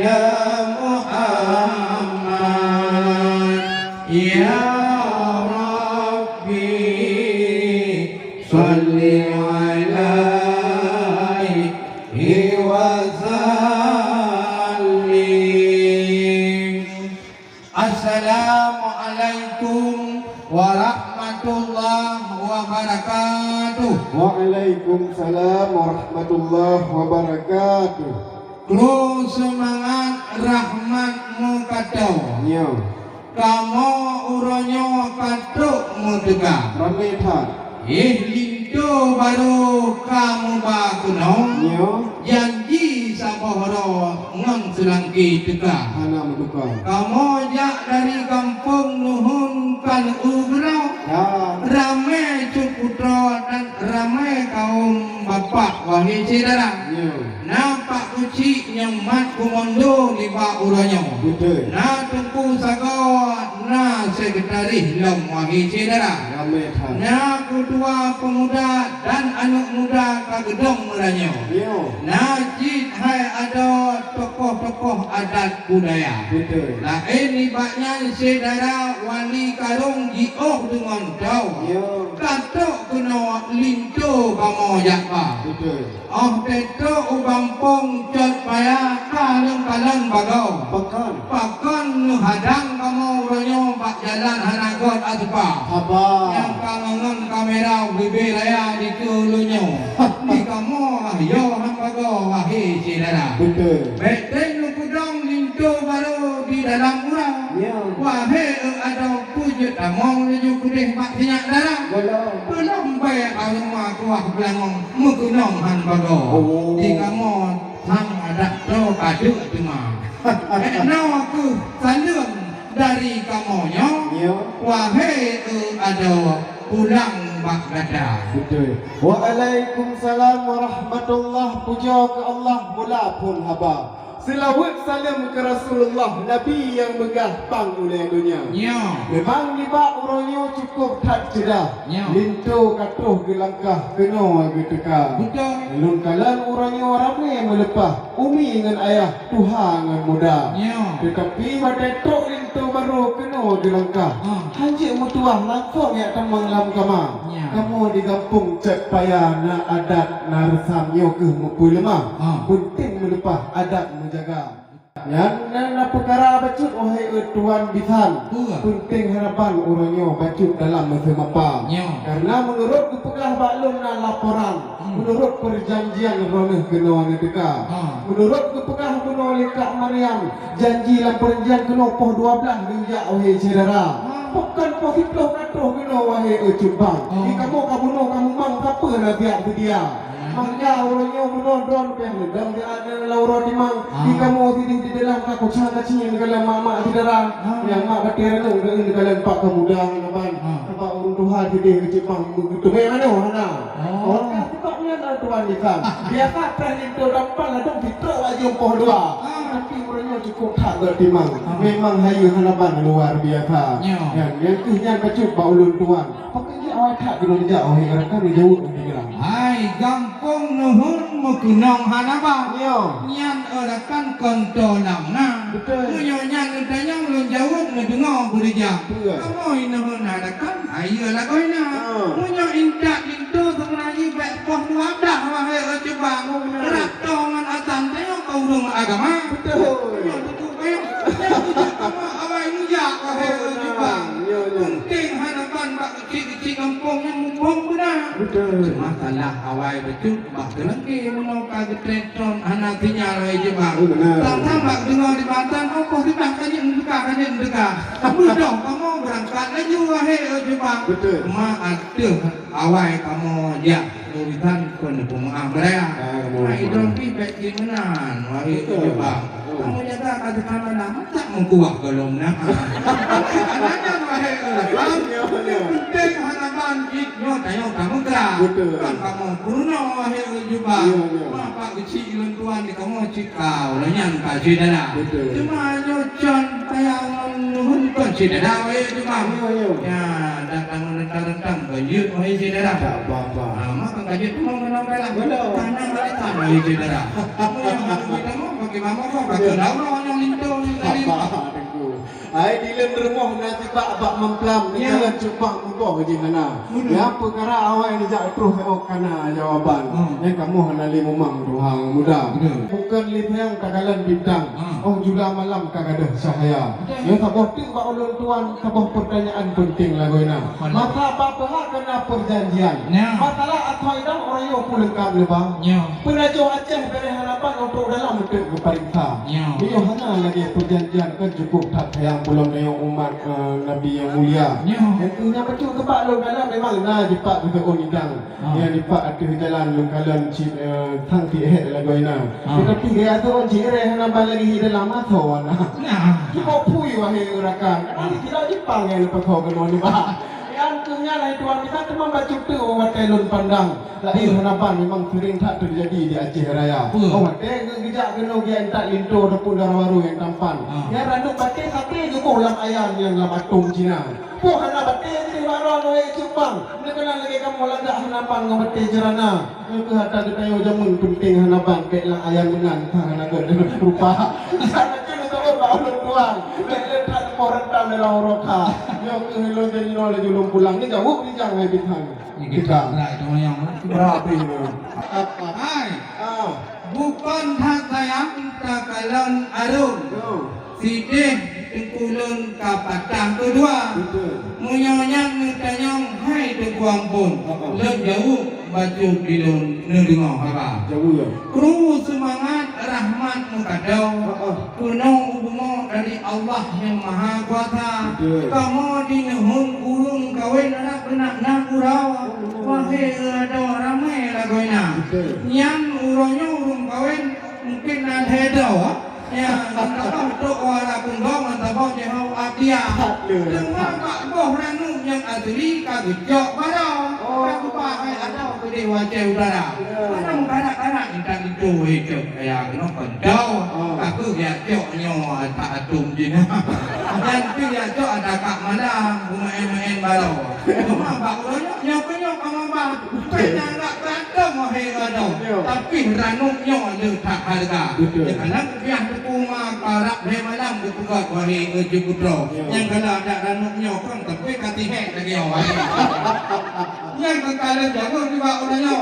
ala Muhammad ya Rabbi sholli alaihi wa sallim. Assalamualaikum warahmatullahi wabarakatuh. Waalaikumsalam warahmatullahi wabarakatuh. Kru semangat rahmatmu kadau. Nyo. Kamu uronyo kadukmu tegak. Rametan. Lindo baru kamu bakuno. Nyo. Janji sabohoro ngon selangki tegak. Hana menduka. Kamu jak dari kampung nuhun kan ugro. Ya. Ramai cuputro dan ramai kaum bapak wahai saudara. Nyo. Nampak kucing nyemat kumondo di bak uranyo. Betul. Na tungku sagawat na sekretaris long wahai saudara. Rametan. Na kedua pemuda dan anak muda kagedong uranyo. Nyo. Na jid hai ada tokoh-tokoh adat budaya. Betul. Lah ini baknya saudara wali karung jioh dengan dau. Nyo. Katok kena linto kamu jakba. Betul. Oh teto ubampong cot paya kaleng bagau. Pekan. Pakon nu hadang kamu ronyo bak jalan hanagot atpa. Apa? Yang kangen kamera bibi laya di kulunyo. Di kamu yo hang bagau wahai saudara. Betul. Beten nu kudong linto baru di dalam urang. Nyo. Wahai ada pujut among menuju kudih mak sinyak darah. Belum bayar kalau mak kuah belangong menggunong han bago. Oh. Di kamu sang ada do kaduk cuma. No aku salum dari kamonyo. Nyo. Wahai ada pulang bak gada. Betul. Waalaikumsalam warahmatullahi. Puja ke Allah mula pun haba. Selawat salam ke Rasulullah, Nabi yang megah pang oleh dunia. Nyo. Memang libat uronyo cukup tak cedah. Ya. Lintu katuh ke langkah kena gitu ka. Betul. Lun kalan uronyo ramai melepah. Umi dengan ayah, Tuhan dengan muda. Nyo. Tetapi pada tok lintu baru kena di langkah. Hanjik mutuah langsung ya tamang lam kama. Ya. Kamu di kampung cek payah na adat na resamyo ke mupu lemah. Penting melepah adat menjaga. Yang na perkara bacut wahai tuan bisan. Penting harapan orangnya bacut dalam masa mapa. Ya. Karena menurut kepegah baklum na laporan, menurut perjanjian roneh kena nedeka. Menurut kepegah kuno lekak Maryam, janji dalam perjanjian kena poh 12 ringgit wahai saudara. Bukan positif katuh kena wahai cubang. Di kamu kamu mang siapa nak biar dia. Mangga orangnya menodon peh ledang dia ada laura di mang. Di kamu sini di dalam aku cang kacing di dalam mama saudara. Yang mak batir tu di dalam pak kemuda naban. Pak urun Tuhan di dia cubang begitu mana mana. Orang sebabnya ada tuan ikan. Biasa pernah itu dapat ada fitro aja poh dua. Tapi orangnya cukup tak bertimang. Memang hayu hanaban luar biasa. Yang kisahnya bacut baulun tuan. Pokoknya awak tak kena jauh. Orang kan jauh di gerang. Hai gampang nuhun menggunong hanaban. Yo. Nyan orakan kontolam na. Betul. Munyo nyan ngedanya ulun jawab ngedengok berjam. Betul. Kamu nuhun harakan ayo lah kau na. Munyo indak itu sebenarnya baik poh dua dah wahai coba. Ratongan atan tengok kau dong agama. Betul. Betul kayo. Kamu awai mujak wahai coba. Penting harapan bak kecil-kecil kampung yang mumpung benar. Betul. Masalah awal betul bak lagi menolong ketretron anak tinggal awal je bak. Benar. Tak bak dengar di Banten apa sih bak kaji mendekat. Mudah kamu berangkat lagi wahai je bak. Betul. Mak ada awal kamu dia urusan kena pemaaf beraya. Nah itu nanti baik gimana wahai je bak. Kamu jaga kata-kata lama tak mengkuah gelom nak. Anaknya wahai penting hanapan ikno tayo kamu gerak. Kan kamu kurno wahai juga. Bapak kecil ilun tuan di kamu cikau lenyan kasih dana. Cuma nyocon kayak nuhun kon sidara wahai juga. Ya datang rentang-rentang banjir wahai sidara. Tak apa-apa. Maka kaji tu mau menambah lah. Tanah balik tanah wahai sidara. Kamu yang kita mau bagaimana kok bagaimana Ai di lem rumah nanti bak memplam ni jalan cupang muka ke jingana. Ya perkara awak ni jak terus kana jawaban. Yang kamu kenali memang Tuhan muda. Bukan lihat kagalan bintang. Oh juga malam kagadah cahaya. Ya tabah tu bak ulun tuan tabah pertanyaan penting lagu ina. Mata apa kena perjanjian. Masalah athai dah orang yo pun lengkap lebang. Penajo Aceh dari harapan untuk dalam untuk keperintah. Dia hana lagi perjanjian kan cukup tak yang belum dengan umat Nabi yang mulia. Yang betul kebak lu dalam memang nah dipak kita unidang. Yang dipak ada jalan lu kalan tang ti lagu ina. Tetapi dia tu on jire hana lagi dalam atau nah. Kita pui wahai urakan. Nanti tidak dipang yang lepas kau kena ni bah. Yang tunya lah tuan kita cuma baca tu orang telon pandang. Lahir hanapan memang sering tak terjadi di Aceh Raya. Orang tengok gejak kena gian tak linto ataupun darah baru yang tampan. Yang randuk batik tapi juga ulang ayam yang dalam atom Cina. Puh hana batik di baron oi cupang. Ni kena lagi kamu lagak hanapan ngau batik jerana. Itu hatta ditayo jamun penting hanapan kayak lang ayam menang hana gad rupa. Sana cuma tahu baul tuan. Letak orang tam dalam roka. Yang hello jadi nol julung pulang ni jauh di jangan bitang. Kita lại cho nhau Berapa ini? Hai bukan hak sayang takalan arun sidih tengkulun kapatang kedua munyonyang tanyong hai tengkuang pun let jauh baju dilun nedengah apa Jauh ya? kru semangat rahmat mukadau kunong ubumo dari Allah yang maha kuasa kamu dinuhun urung kawin anak benak nak urau wahai ada ramai lagoina yang urangnya urung kawin mungkin nak hedau ya tak tahu orang punggong atau jauh adia dengan mak boh ranu yang asli kagejok barang aku pakai ada ke wajah udara mana kanak-kanak intan itu hijau kayak no kencau aku ya joknya tak atum jina dan tu ya jok ada kak madang main-main balau cuma bakulnya nyok sama bang pernah nak berantem wahai radau tapi ranuknya letak harga karena biar kuma karak malam bertugas wahai Eji Putro yang kalau ada ranuknya kan tapi katihek lagi awak yang kekala jago juga orangnya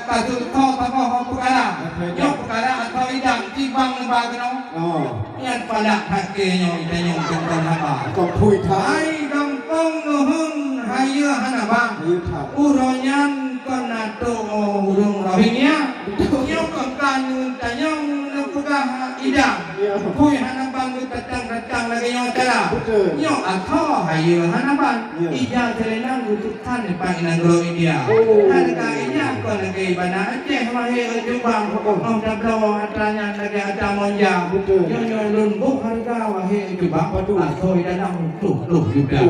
kasus kau apa perkara yang perkara atau idam tibang bagno yang pada haknya yang tentang apa Kau pui hai kampung nuhun hayu hanaba uronyan konato urung rohingya yang kekan tanyong pegah idam pui hanaban datang lagi yang cara yang atau hayu hanaban ijal selenang untuk tan pak inagro India harga ini aku lagi bana Aceh wahai Jubang mau dablo atranya lagi ada monja nyonya lumbuk harga wahai Jubang atau dalam tuh juga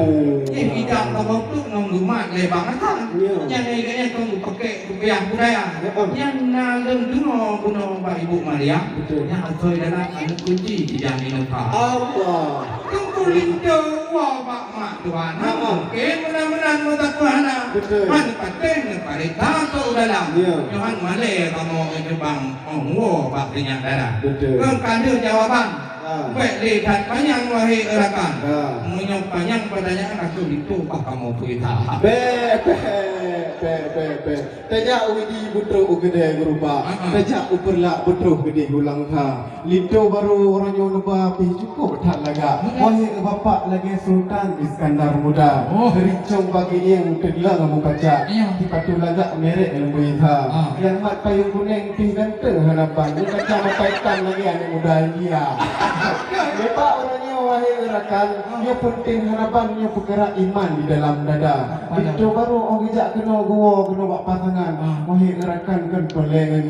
idam kabau tuh ngomong lebang kan yang ini kamu pakai rupiah budaya yang nalem duno kuno Pak Ibu Maria yang atau dalam anu kunci tidak minta Allah kulindo wah Pak Mak Tuhan oke benar-benar mata Tuhan man paten parita to dalam Johan Male kamu itu bang oh Pak Tinyak darah kan kandil jawaban baik lihat panjang wahai rakan menyok panjang pertanyaan aku itu Pak kamu cerita Tajak widi butro ugede berupa tajak uperlak butro gede ulang ha linto baru orang yang lupa pi cukup tak laga wahai bapak lagi Sultan Iskandar Muda rincong bagi yang kedua kamu baca dipatu laga merek lembu itha yang mat payung kuning pi ganteng harapan ni baca mapaitan lagi anak muda India bapak orangnya wahai rakan dia penting harapannya perkara iman di dalam dada itu baru orang bijak kena gua kena buat pasangan wahai rakan kan pelengan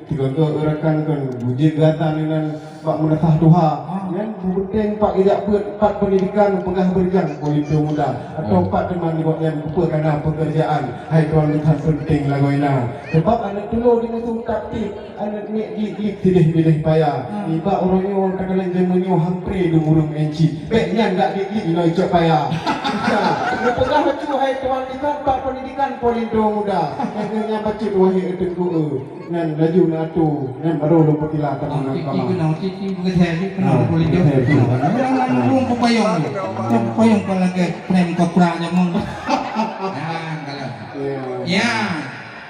tiga rakan kan bujik gatan dengan bak menasah Tuhan kan penting pak bijak buat empat pendidikan pegah berjang politik muda atau empat teman buat yang kerana pekerjaan hai tuan lihat penting lagu ini sebab anak telur dengan sungkap tip anak ni gig tidih payah ni pak orangnya orang katakan zaman ni hampir 20 enci baiknya enggak gig ino icok payah Dia pegah baca hai tuan kita pak pendidikan polindo muda. Yang baca wahai etengku ngan laju na tu ngan baru lu petila tak Oh, menang cici kenal, cici bekerja di kenal boleh jauh. Jangan belum payung. Payung kalau lagi prem kopranya mong. Nah, kalau. Ya.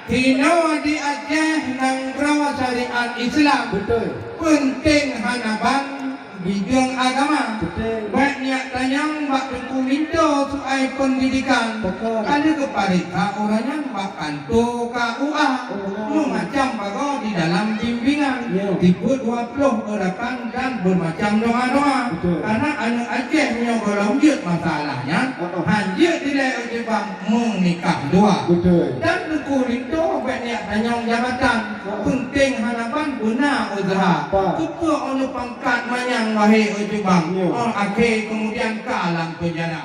Tino di Aceh nang rawa syariat Islam. Betul. Penting hanaban bidang agama. Betul. Banyak tanyang bak tengku minta soal pendidikan. Betul. Ada keparita orangnya bak kantor KUA. Macam bago di dalam bimbingan. Tipu 20 orakan dan bermacam doa-doa. Betul. Karena anak Aceh punya golongjut masalahnya. Hanya tidak ojebang menikah dua. Betul. Dan tengku minta banyak tanyang jabatan. Penting hanapan guna usaha. Ketua oleh pangkat manyang wahai ojebang. Akhir kemudian kalang penjara.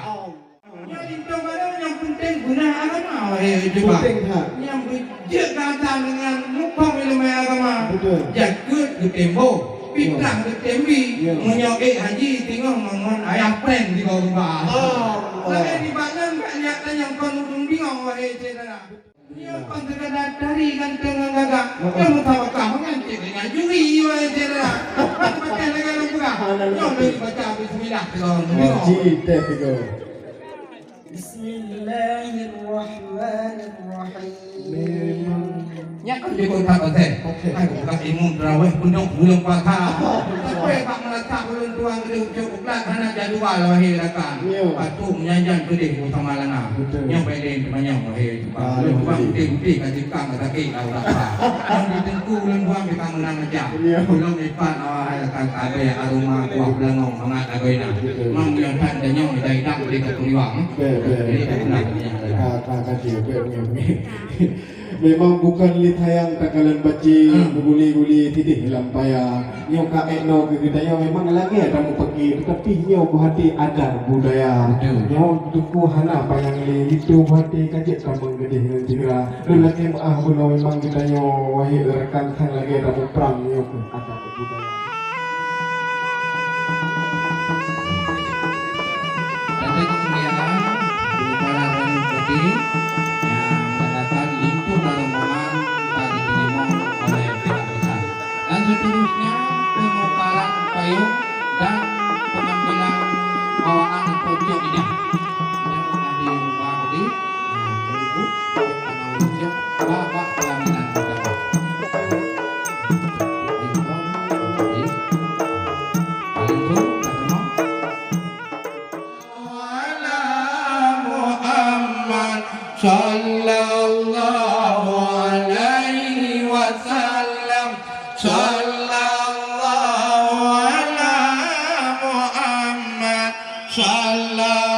Jadi itu yang penting guna agama wahai ojebang. Penting tak? Yang berjaga dengan mukam ilmu agama. Betul. Jaga ke tembok. Pitang ke tembi. Menyok haji tengok mangan ayah pen di bawah rumah. Lagi di badan banyak tanyang penudung bingung wahai cedera. Yang pun terkadang dari ganteng gagak. Yang mutawakah mengancik dengan juri wahai cedera. Macam lagi orang buka. Yang lagi baca bismillah. Haji teh itu. Bismillahirrahmanirrahim. Nya kan dia kau tak betul. Aku bukan ilmu terawih penuh bulan patah. Sampai tak meletak bulan tuang gedung cukup lah karena jadual wahai rakan. Patung nyanyian kedih utama lana. Yang pendek banyak wahai tukang. Bukan putih-putih kasih kang kata kek lau rasa. Yang ditengku bulan tuang kita menang aja. Belum ipan wahai rakan abe aroma kuah belangong hangat agoina. Mang yang kan dan yang dari dak di ketuliwang. Jadi tak nak Memang bukan litayang takalan baci guli-guli titik lampaya. Nyo ka ekno ke kita nyo memang lagi ada mu pergi tetapi nyo berhati ada budaya. Nyo duku hana payang li itu berhati kajik kampung gede tira. Dan lagi buno memang kita nyo wahai rekan kan lagi ada mu perang nyo ada budaya. Ada kemudian di para orang putih yang mendatang itu dalam momen tadi dilimong oleh pihak besar. Dan seterusnya penukaran payung dan pengambilan bawaan pojok ini yang sudah diubah tadi. Berikut karena wujud babak pelaminan agama. Sallallahu alaihi wasallam. Sallallahu ala Muhammad. Sallallahu